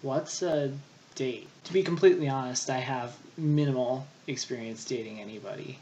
What's a date? To be completely honest, I have minimal experience dating anybody.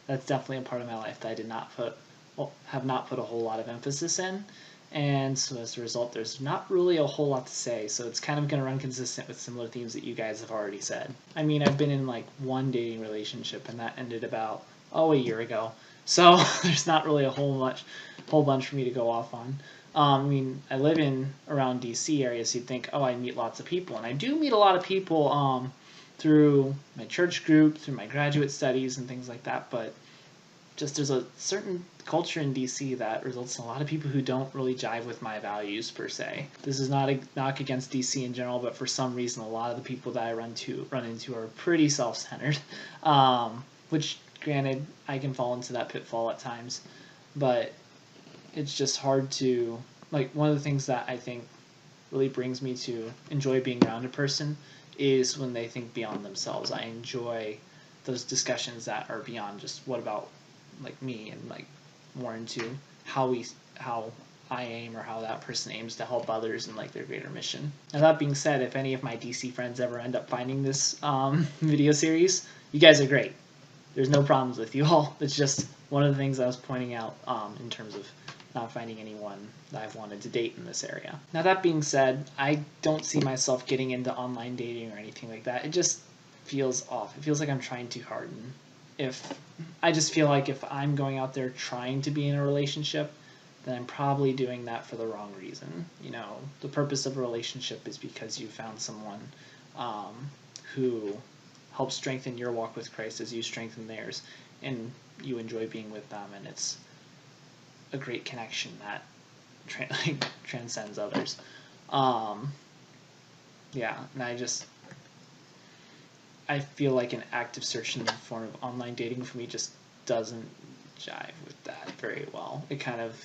That's definitely a part of my life that I did not put, well, have not put a whole lot of emphasis in. And so as a result, there's not really a whole lot to say. So it's kind of going to run consistent with similar themes that you guys have already said. I mean, I've been in like one dating relationship, and that ended about, a year ago. So there's not really a whole bunch for me to go off on. I mean, I live in around DC area, so you'd think, oh, I meet lots of people, and I do meet a lot of people through my church group, through my graduate studies, and things like that. But just there's a certain culture in DC that results in a lot of people who don't really jive with my values per se. This is not a knock against DC in general, but for some reason, a lot of the people that I run into are pretty self-centered, which granted I can fall into that pitfall at times, but it's just hard to, like, one of the things that I think really brings me to enjoy being around a person is when they think beyond themselves. I enjoy those discussions that are beyond just what about like me, and like more into how I aim or how that person aims to help others in like their greater mission. Now that being said, if any of my DC friends ever end up finding this video series, you guys are great. There's no problems with you all. It's just one of the things I was pointing out in terms of not finding anyone that I've wanted to date in this area. Now that being said, I don't see myself getting into online dating or anything like that. It just feels off. It feels like I'm trying too hard. And I just feel like if I'm going out there trying to be in a relationship, then I'm probably doing that for the wrong reason. You know, the purpose of a relationship is because you found someone who helps strengthen your walk with Christ as you strengthen theirs, and you enjoy being with them, and it's a great connection that transcends others. Yeah, and I feel like an active search in the form of online dating for me just doesn't jive with that very well. It kind of,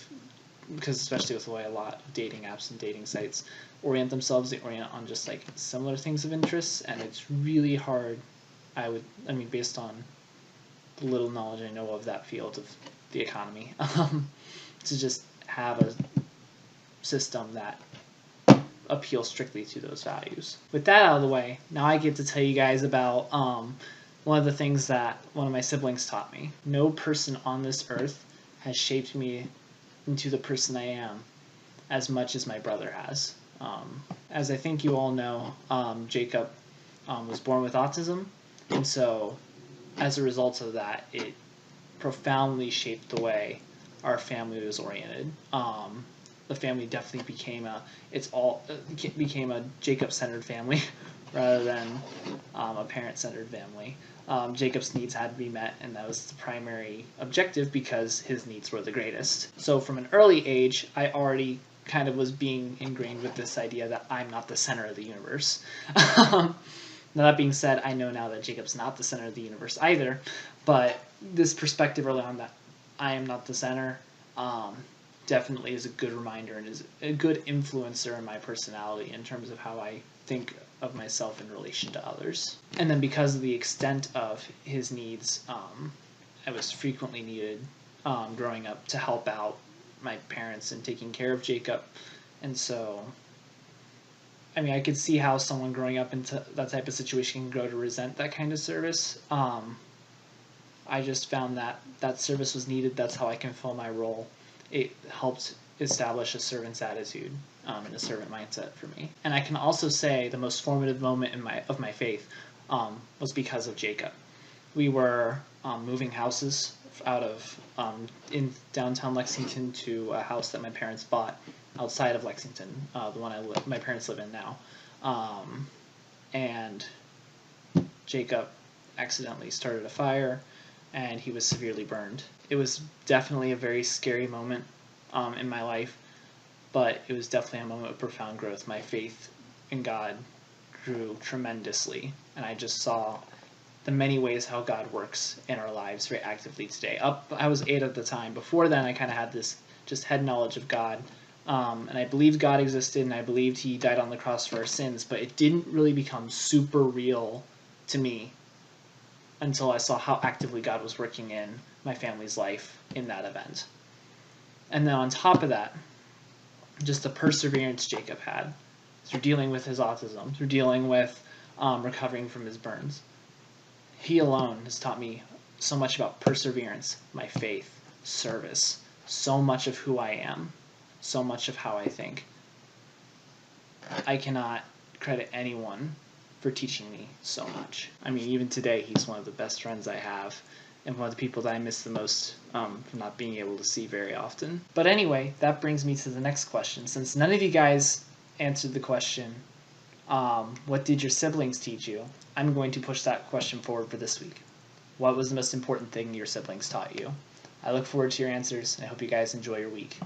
because especially with the way a lot of dating apps and dating sites orient themselves, they orient on just like similar things of interest, and it's really hard. Based on the little knowledge I know of that field of the economy, to just have a system that appeal strictly to those values. With that out of the way, now I get to tell you guys about one of the things that one of my siblings taught me. No person on this earth has shaped me into the person I am as much as my brother has. As I think you all know, Jacob was born with autism, and so as a result of that, it profoundly shaped the way our family was oriented. The family definitely became a Jacob-centered family rather than a parent-centered family. Jacob's needs had to be met, and that was the primary objective because his needs were the greatest. So from an early age, I already kind of was being ingrained with this idea that I'm not the center of the universe. Now that being said, I know now that Jacob's not the center of the universe either, but this perspective early on that I am not the center definitely is a good reminder and is a good influencer in my personality in terms of how I think of myself in relation to others. And then because of the extent of his needs, I was frequently needed growing up to help out my parents in taking care of Jacob. And so, I could see how someone growing up into that type of situation can grow to resent that kind of service. I just found that service was needed. That's how I can fill my role. It helped establish a servant's attitude and a servant mindset for me. And I can also say the most formative moment of my faith was because of Jacob. We were moving houses out of in downtown Lexington to a house that my parents bought outside of Lexington, the one my parents live in now. And Jacob accidentally started a fire, and he was severely burned. It was definitely a very scary moment in my life, but it was definitely a moment of profound growth. My faith in God grew tremendously, and I just saw the many ways how God works in our lives very actively today. I was 8 at the time. Before then, I kind of had this just head knowledge of God, and I believed God existed, and I believed he died on the cross for our sins, but it didn't really become super real to me until I saw how actively God was working in my family's life in that event. And then on top of that, just the perseverance Jacob had through dealing with his autism, through dealing with recovering from his burns. He alone has taught me so much about perseverance, my faith, service, so much of who I am, so much of how I think. I cannot credit anyone for teaching me so much. I mean, even today, he's one of the best friends I have, and one of the people that I miss the most from not being able to see very often. But anyway, that brings me to the next question. Since none of you guys answered the question, what did your siblings teach you? I'm going to push that question forward for this week. What was the most important thing your siblings taught you? I look forward to your answers, and I hope you guys enjoy your week.